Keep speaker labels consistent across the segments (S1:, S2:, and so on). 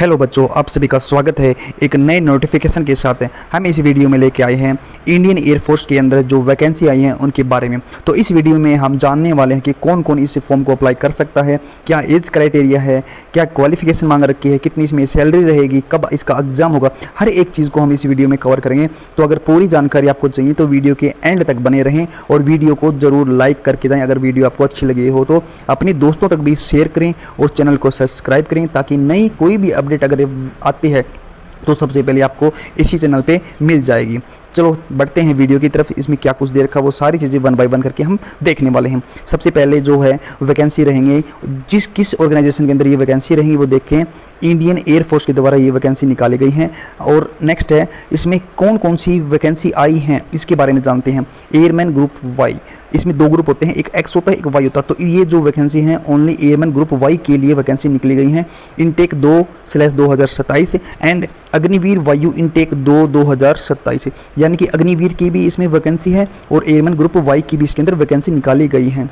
S1: Hello बच्चों, आप सभी का स्वागत है एक नए नोटिफिकेशन के साथ। हम इस वीडियो में लेके आए हैं इंडियन एयरफोर्स के अंदर जो वैकेंसी आई हैं उनके बारे में। तो इस वीडियो में हम जानने वाले हैं कि कौन कौन इस फॉर्म को अप्लाई कर सकता है, क्या एज क्राइटेरिया है, क्या क्वालिफिकेशन मांग रखी है, कितनी इसमें सैलरी रहेगी, कब इसका एग्जाम होगा, हर एक चीज़ को हम इस वीडियो में कवर करेंगे। तो अगर पूरी जानकारी आपको चाहिए तो वीडियो के एंड तक बने रहें और वीडियो को ज़रूर लाइक करके जाएँ। अगर वीडियो आपको अच्छी लगी हो तो अपने दोस्तों तक भी शेयर करें और चैनल को सब्सक्राइब करें ताकि नई कोई भी अपडेट अगर आती है तो सबसे पहले आपको इसी चैनल पे मिल जाएगी। चलो बढ़ते हैं वीडियो की तरफ। इसमें क्या कुछ दे रखा वो सारी चीज़ें वन बाय वन करके हम देखने वाले हैं। सबसे पहले जो है वैकेंसी रहेंगे, किस ऑर्गेनाइजेशन के अंदर ये वैकेंसी रहेंगी वो देखें। इंडियन एयरफोर्स के द्वारा ये वैकेंसी निकाली गई हैं। और नेक्स्ट है इसमें कौन कौन सी वैकेंसी आई हैं इसके बारे में जानते हैं। एयरमैन ग्रुप वाई, इसमें दो ग्रुप होते हैं, एक एक्स होता है एक वाई होता है। तो ये जो वैकेंसी हैं ओनली एयरमैन ग्रुप वाई के लिए वैकेंसी निकली गई हैं। Intake 2/2027 and Agniveer Vayu intake 2/2027, यानी कि अग्निवीर की भी इसमें वैकेंसी है और एयरमैन ग्रुप वाई की भी इसके अंदर वैकेंसी निकाली गई है।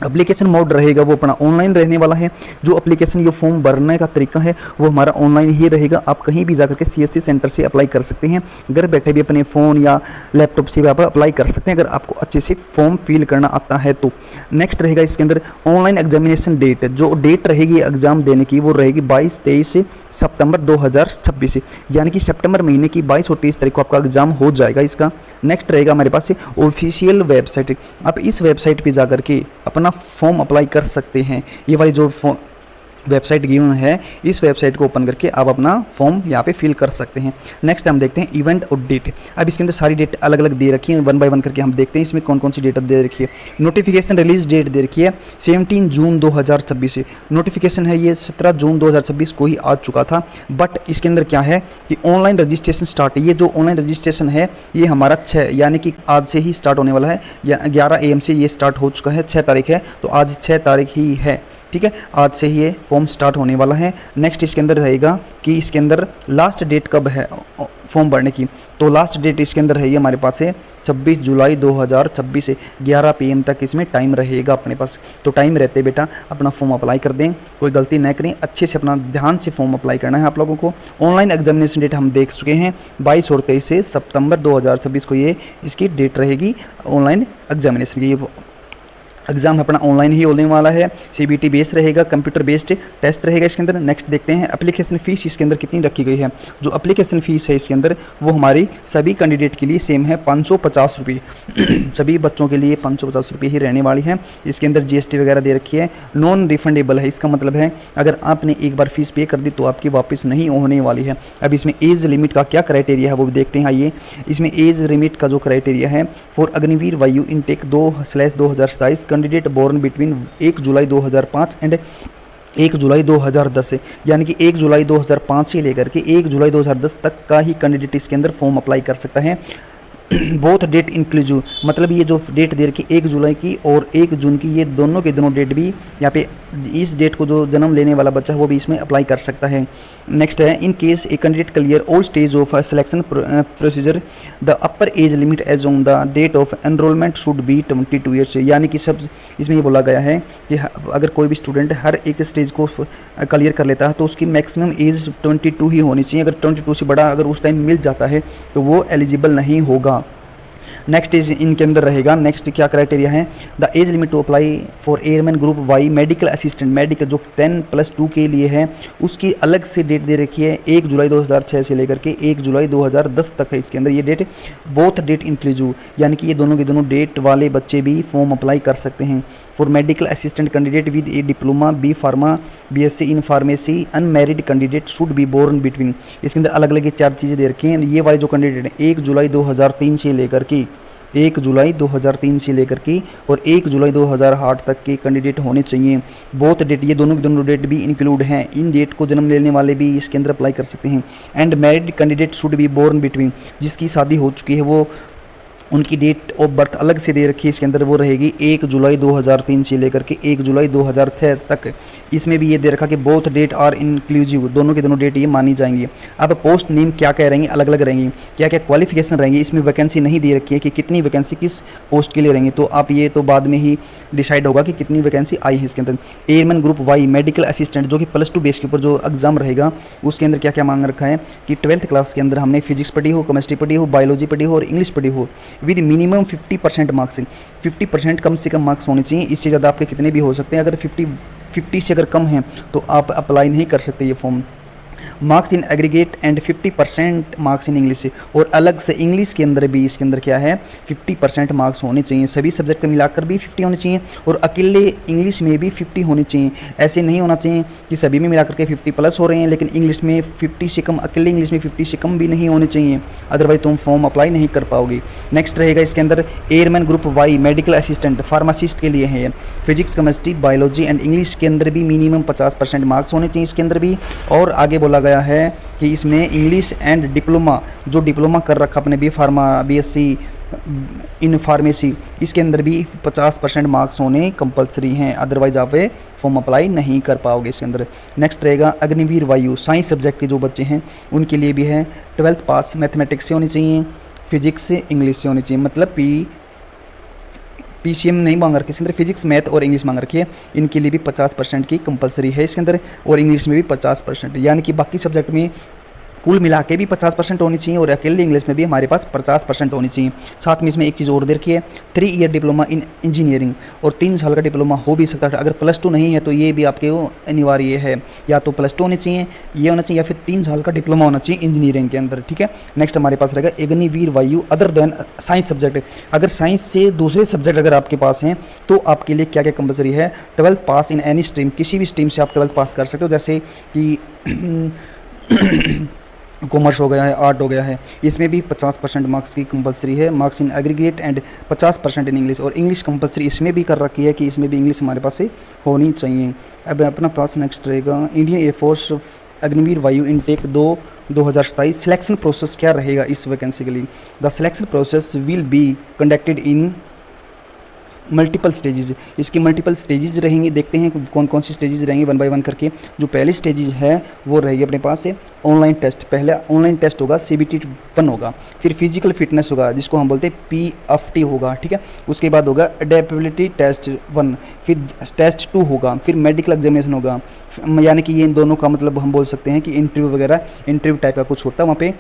S1: एप्लीकेशन मोड रहेगा वो अपना ऑनलाइन रहने वाला है। जो एप्लीकेशन ये फॉर्म भरने का तरीका है वो हमारा ऑनलाइन ही रहेगा। आप कहीं भी जाकर के सीएससी सेंटर से अप्लाई कर सकते हैं, घर बैठे भी अपने फ़ोन या लैपटॉप से भी आप अप्लाई कर सकते हैं अगर आपको अच्छे से फॉर्म फिल करना आता है तो। नेक्स्ट रहेगा इसके अंदर ऑनलाइन एग्जामिनेशन डेट। जो डेट रहेगी एग्ज़ाम देने की वो रहेगी 22-23 सितंबर 2026, यानी कि सितंबर महीने की 22 और 23 तारीख को आपका एग्जाम हो जाएगा इसका। नेक्स्ट रहेगा हमारे पास ऑफिशियल वेबसाइट। आप इस वेबसाइट पे जाकर के अपना फॉर्म अप्लाई कर सकते हैं। ये वाली जो वेबसाइट गिवन है इस वेबसाइट को ओपन करके आप अपना फॉर्म यहाँ पे फिल कर सकते हैं। नेक्स्ट हम देखते हैं इवेंट और डेट। अब इसके अंदर सारी डेट अलग अलग दे रखी है, वन बाय वन करके हम देखते हैं इसमें कौन कौन सी डेट दे रखी है। नोटिफिकेशन रिलीज डेट दे रखी है 17 जून 2026। नोटिफिकेशन है ये 17 जून 2026 को ही आ चुका था, बट इसके अंदर क्या है कि ऑनलाइन रजिस्ट्रेशन स्टार्ट है। ये जो ऑनलाइन रजिस्ट्रेशन है ये हमारा 6 यानी कि आज से ही स्टार्ट होने वाला है, या 11 AM से ये स्टार्ट हो चुका है। 6 तारीख है तो आज 6 तारीख ही है, ठीक है, आज से ही ये फॉर्म स्टार्ट होने वाला है। नेक्स्ट इसके अंदर रहेगा कि इसके अंदर लास्ट डेट कब है फॉर्म भरने की। तो लास्ट डेट इसके अंदर है ये हमारे पास है 26 जुलाई 2026 से 11 PM तक इसमें टाइम रहेगा अपने पास। तो टाइम रहते बेटा अपना फॉर्म अप्लाई कर दें, कोई गलती न करें, अच्छे से अपना ध्यान से फॉर्म अप्लाई करना है आप लोगों को। ऑनलाइन एग्जामिनेशन डेट हम देख चुके हैं 22 और 23 से सितंबर 2026 को ये इसकी डेट रहेगी ऑनलाइन एग्जामिनेशन की। एग्जाम अपना ऑनलाइन ही होने वाला है। CBT बेस्ड रहेगा, कंप्यूटर बेस्ड टेस्ट रहेगा इसके अंदर। नेक्स्ट देखते हैं एप्लीकेशन फ़ीस इसके अंदर कितनी रखी गई है। जो एप्लीकेशन फ़ीस है इसके अंदर वो हमारी सभी कैंडिडेट के लिए सेम है 550 रुपये। सभी बच्चों के लिए 550 रुपये ही रहने वाली है। इसके अंदर GST वगैरह दे रखी है, नॉन रिफंडेबल है। इसका मतलब है अगर आपने एक बार फीस पे कर दी तो आपकी वापस नहीं होने वाली है। अब इसमें एज लिमिट का क्या क्राइटेरिया है वो भी देखते हैं। आइए इसमें एज लिमिट का जो क्राइटेरिया है for Agniveer Vayu intake 2/2027 candidate born between 1 July 2005 and 1 July 2010, यानी कि 1 जुलाई 2005 से लेकर के 1 जुलाई 2010 तक का ही कैंडिडेट इसके अंदर फॉर्म अप्लाई कर सकता है। बोथ डेट इंक्लूसिव, मतलब ये जो डेट दे रखी 1 जुलाई की और 1 जून की, ये दोनों के दोनों डेट भी यहाँ पे इस डेट को जो जन्म लेने वाला बच्चा है वो भी इसमें अप्लाई कर सकता है। नेक्स्ट है in case a candidate clear all stage of selection procedure the upper age limit age on the date of enrolment should be 22 years, यानी कि सब इसमें ये बोला गया है कि अगर कोई भी स्टूडेंट हर एक स्टेज को क्लियर कर लेता है तो उसकी मैक्सिमम एज 22 ही होनी चाहिए। अगर 22 से बड़ा अगर उस टाइम मिल जाता है तो वो एलिजिबल नहीं होगा। नेक्स्ट इज इनके अंदर रहेगा, नेक्स्ट क्या क्राइटेरिया है, the age limit to apply for airman group Y medical assistant, medical जो 10+2 के लिए है उसकी अलग से डेट दे रखी है 1 जुलाई 2006 से लेकर के 1 जुलाई 2010 तक है इसके अंदर ये डेट। बोथ डेट इंक्लूसिव, यानी कि ये दोनों के दोनों डेट वाले बच्चे भी फॉर्म अप्लाई कर सकते हैं। For medical assistant candidate with a diploma B pharma BSc in pharmacy unmarried candidate should be born between, इसके अंदर अलग अलग ये 4 चीज़ें दे रखी हैं। ये वाले जो कैंडिडेट हैं 1 जुलाई 2003 से लेकर के 1 जुलाई 2003 से लेकर के और 1 जुलाई 2008 तक के कैंडिडेट होने चाहिए। बोथ डेट, ये दोनों के दोनों डेट भी इंक्लूड हैं। इन डेट को जन्म लेने वाले भी इसके अंदर अप्लाई कर सकते हैं। And married candidate should be born between, जिसकी शादी हो चुकी है वो उनकी डेट ऑफ बर्थ अलग से दे रखी है इसके अंदर, वो रहेगी 1 जुलाई 2003 से लेकर के 1 जुलाई 2006 तक। इसमें भी ये दे रखा कि बोथ डेट आर इंक्लूसिव, दोनों के दोनों डेट ये मानी जाएंगी। अब पोस्ट नेम क्या क्या रहेंगी, अलग अलग रहेंगी, क्या क्या क्वालिफिकेशन रहेंगी, इसमें वैकेंसी नहीं दे रखी है कि कितनी वैकेंसी किस पोस्ट के लिए रहेंगी, तो आप ये तो बाद में ही डिसाइड होगा कि कितनी वैकेंसी आई है इसके अंदर। Airman group Y medical assistant, जो कि +2 बेस के ऊपर जो एग्जाम रहेगा उसके अंदर क्या क्या मांग रखा है कि 12th क्लास के अंदर हमने फिजिक्स पढ़ी हो, केमिस्ट्री पढ़ी हो, बायोलॉजी पढ़ी हो और इंग्लिश पढ़ी हो विद मिनिमम 50% मार्क्स। 50% कम से कम मार्क्स होने चाहिए, इससे ज़्यादा आपके कितने भी हो सकते हैं। अगर 50 से अगर कम हैं तो आप अप्लाई नहीं कर सकते ये form. Marks in aggregate and 50% marks in English, और अलग से इंग्लिश के अंदर भी इसके अंदर क्या है 50% मार्क्स होने चाहिए, सभी सब्जेक्ट को मिलाकर भी 50 होने चाहिए और अकेले इंग्लिश में भी 50 होने चाहिए। ऐसे नहीं होना चाहिए कि सभी में मिलाकर के 50 प्लस हो रहे हैं लेकिन इंग्लिश में 50 से कम, अकेले इंग्लिश में 50 से कम भी नहीं होने चाहिए, अदरवाइज तुम फॉर्म अप्लाई नहीं कर पाओगे। नेक्स्ट रहेगा इसके अंदर airman group Y medical assistant pharmacist के लिए है, physics chemistry biology and English के अंदर भी मिनिमम 50% मार्क्स होने चाहिए इसके अंदर भी। और आगे बोला गया है कि इसमें इंग्लिश एंड डिप्लोमा, जो डिप्लोमा कर रखा अपने BSc इन फार्मेसी, इसके अंदर भी 50% मार्क्स होने कंपलसरी हैं, अदरवाइज आप फॉर्म अप्लाई नहीं कर पाओगे इसके अंदर। नेक्स्ट रहेगा अग्निवीर वायु, साइंस सब्जेक्ट के जो बच्चे हैं उनके लिए भी है, 12th पास मैथमेटिक्स से होनी चाहिए, फिजिक्स से इंग्लिश से होनी चाहिए, मतलब PCM नहीं मांग रखी इसके अंदर, फिजिक्स मैथ और इंग्लिश मांग रखी है, इनके लिए भी 50% की कंपलसरी है इसके अंदर, और इंग्लिश में भी 50%, यानी कि बाकी सब्जेक्ट में कुल मिला के भी 50% होनी चाहिए और अकेले इंग्लिश में भी हमारे पास 50% होनी चाहिए। साथ में इसमें एक चीज़ और दे रखी है 3 ईयर डिप्लोमा इन इंजीनियरिंग, और 3 साल का डिप्लोमा हो भी सकता है, अगर +2 नहीं है तो ये भी आपके वो अनिवार्य है, या तो +2 होनी चाहिए, ये होना चाहिए, या फिर 3 साल का डिप्लोमा होना चाहिए इंजीनियरिंग के अंदर, ठीक है। नेक्स्ट हमारे पास रहेगा अग्निवीर वायु अदर देन साइंस सब्जेक्ट, अगर साइंस से दूसरे सब्जेक्ट अगर आपके पास हैं तो आपके लिए क्या क्या कंपलसरी है, 12th pass in any stream, किसी भी स्ट्रीम से आप 12th पास कर सकते हो, जैसे कि कॉमर्स हो गया है, आर्ट हो गया है, इसमें भी 50% मार्क्स की कंपलसरी है, marks in aggregate and 50% in English, और इंग्लिश कंपलसरी इसमें भी कर रखी है कि इसमें भी इंग्लिश हमारे पास से होनी चाहिए। अब अपना पास नेक्स्ट रहेगा Indian air force Agniveer Vayu intake 2027 selection process क्या रहेगा इस वैकेंसी के लिए। The selection process will be conducted in multiple stages, इसकी मल्टीपल स्टेजेस रहेंगी, देखते हैं कौन कौन सी स्टेजेस रहेंगी 1 बाय 1 करके। जो पहली स्टेजेस है वो रहेगी अपने पास से ऑनलाइन टेस्ट, पहले ऑनलाइन टेस्ट होगा CBT 1 होगा, फिर फिजिकल फिटनेस होगा जिसको हम बोलते हैं PFT होगा, ठीक है। उसके बाद होगा अडेप्टेबिलिटी टेस्ट 1, फिर टेस्ट 2 होगा, फिर मेडिकल एग्जामिनेशन होगा, यानी कि ये इन दोनों का मतलब हम बोल सकते हैं कि इंटरव्यू वगैरह, इंटरव्यू टाइप का कुछ होता है वहाँ पे,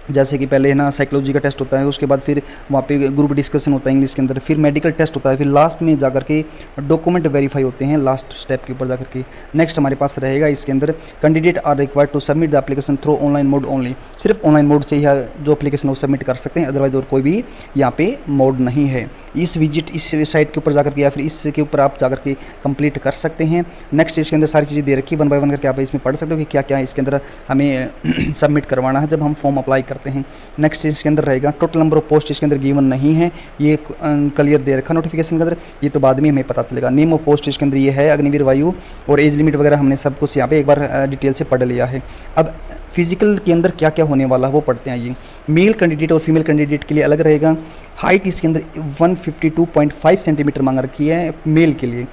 S1: जैसे कि पहले है ना साइकोलॉजी का टेस्ट होता है, उसके बाद फिर वहाँ पे ग्रुप डिस्कशन होता है इंग्लिश के अंदर, फिर मेडिकल टेस्ट होता है, फिर लास्ट में जाकर के डॉक्यूमेंट वेरीफाई होते हैं लास्ट स्टेप के ऊपर जाकर के। नेक्स्ट हमारे पास रहेगा इसके अंदर candidate are required to submit the application through online mode only, सिर्फ ऑनलाइन मोड से यह जो एप्लीकेशन वो सबमिट कर सकते हैं, अदरवाइज और कोई भी यहाँ पे मोड नहीं है। इस विजिट इस साइट के ऊपर जाकर के या फिर इसके ऊपर आप जाकर के कंप्लीट कर सकते हैं। नेक्स्ट इसके अंदर सारी चीज़ें दे रखी है 1 बाय 1 करके, आप इसमें पढ़ सकते हो कि क्या क्या इसके अंदर हमें सबमिट करवाना है जब हम फॉर्म अप्लाई करते हैं। नेक्स्ट इसके अंदर रहेगा टोटल नंबर ऑफ पोस्ट, इसके अंदर गिवन नहीं है, ये क्लियर दे रखा नोटिफिकेशन के अंदर, ये तो बाद में हमें पता चलेगा। नेम ऑफ पोस्ट इसके अंदर ये है अग्निवीर वायु, और एज लिमिट वगैरह हमने सब कुछ यहाँ पे एक बार डिटेल से पढ़ लिया है। अब फिजिकल के अंदर क्या क्या होने वाला है वो पढ़ते हैं। ये मेल कैंडिडेट और फीमेल कैंडिडेट के लिए अलग रहेगा। हाइट इसके अंदर 152.5 सेंटीमीटर मांग रखी है मेल के लिए।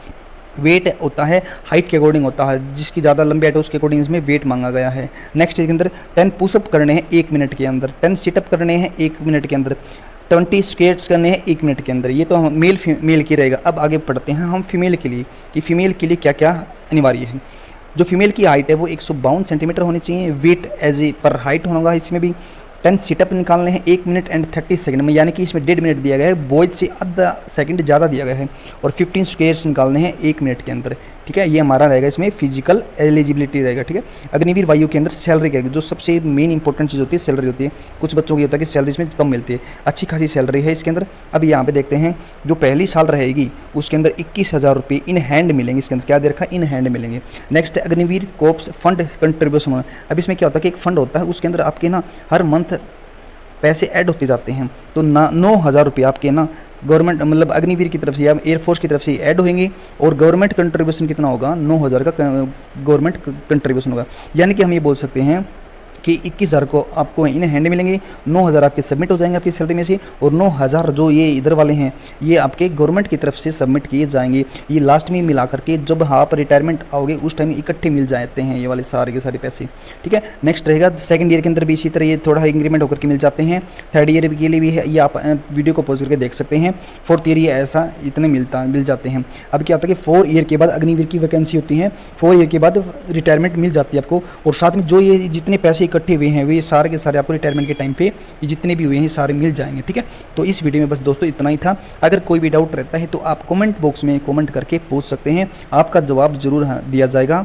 S1: वेट होता है हाइट के अकॉर्डिंग होता है, जिसकी ज़्यादा लंबी हाइट है उसके अकॉर्डिंग इसमें वेट मांगा गया है। नेक्स्ट इसके अंदर 10 पुशअप करने हैं 1 मिनट के अंदर, 10 सिटअप करने हैं 1 मिनट के अंदर, 20 स्क्वेट्स करने हैं 1 मिनट के अंदर। ये तो हम मेल की रहेगा। अब आगे पढ़ते हैं हम फीमेल के लिए कि फ़ीमेल के लिए क्या क्या अनिवार्य है। जो फीमेल की हाइट है वो 152 सेंटीमीटर होनी चाहिए। वेट एज ए पर हाइट होगा इसमें भी। 10 सिटअप निकालने हैं 1 मिनट एंड 30 सेकंड में, यानी कि इसमें 1.5 मिनट दिया गया है, बॉयज से आधा सेकंड ज़्यादा दिया गया है। और 15 स्क्वेयर्स निकालने हैं 1 मिनट के अंदर, ठीक है। ये हमारा रहेगा इसमें फिजिकल एलिजिबिलिटी रहेगा, ठीक है। अग्निवीर वायु के अंदर सैलरी क्या है, जो सबसे मेन इंपॉर्टेंट चीज़ होती है सैलरी होती है। कुछ बच्चों की होता है कि सैलरी इसमें कम मिलती है, अच्छी खासी सैलरी है इसके अंदर। अब यहाँ पे देखते हैं जो पहली साल रहेगी उसके अंदर 21,000 रुपये इन हैंड मिलेंगे। इसके अंदर क्या दे रखा, इन हैंड मिलेंगे। Next Agniveer corpse fund contribution. अब इसमें क्या होता है कि एक फंड होता है, उसके अंदर आपके ना हर मंथ पैसे ऐड होते जाते हैं, तो 9,000 रुपये आपके ना गवर्नमेंट मतलब अग्निवीर की तरफ से या एयरफोर्स की तरफ से ऐड होंगे, और गवर्नमेंट कंट्रीब्यूशन कितना होगा, 9,000 का गवर्नमेंट कंट्रीब्यूशन होगा। यानी कि हम ये बोल सकते हैं कि 21,000 को आपको इन हैंड मिलेंगे, 9,000 आपके सबमिट हो जाएंगे आपकी सैलरी में से, और 9,000 जो ये इधर वाले हैं ये आपके गवर्नमेंट की तरफ से सबमिट किए जाएंगे। ये लास्ट में मिला करके जब आप रिटायरमेंट आओगे उस टाइम इकट्ठे मिल जाते हैं ये वाले सारे के सारे पैसे, ठीक है। नेक्स्ट रहेगा सेकंड ईयर के अंदर भी इसी तरह ये थोड़ा इंक्रीमेंट होकर के मिल जाते हैं। थर्ड ईयर के लिए भी है, ये आप वीडियो को पॉज करके देख सकते हैं। फोर्थ ईयर ये ऐसा इतने मिल जाते हैं। अब क्या होता है कि 4 ईयर के बाद अग्निवीर की वैकेंसी होती है, 4 ईयर के बाद रिटायरमेंट मिल जाती है आपको, और साथ में जो ये जितने पैसे इकट्ठे हुए हैं वे सारे के सारे आपको रिटायरमेंट के टाइम पे ये जितने भी हुए हैं सारे मिल जाएंगे, ठीक है। तो इस वीडियो में बस दोस्तों इतना ही था। अगर कोई भी डाउट रहता है तो आप कमेंट बॉक्स में कमेंट करके पूछ सकते हैं, आपका जवाब जरूर दिया जाएगा।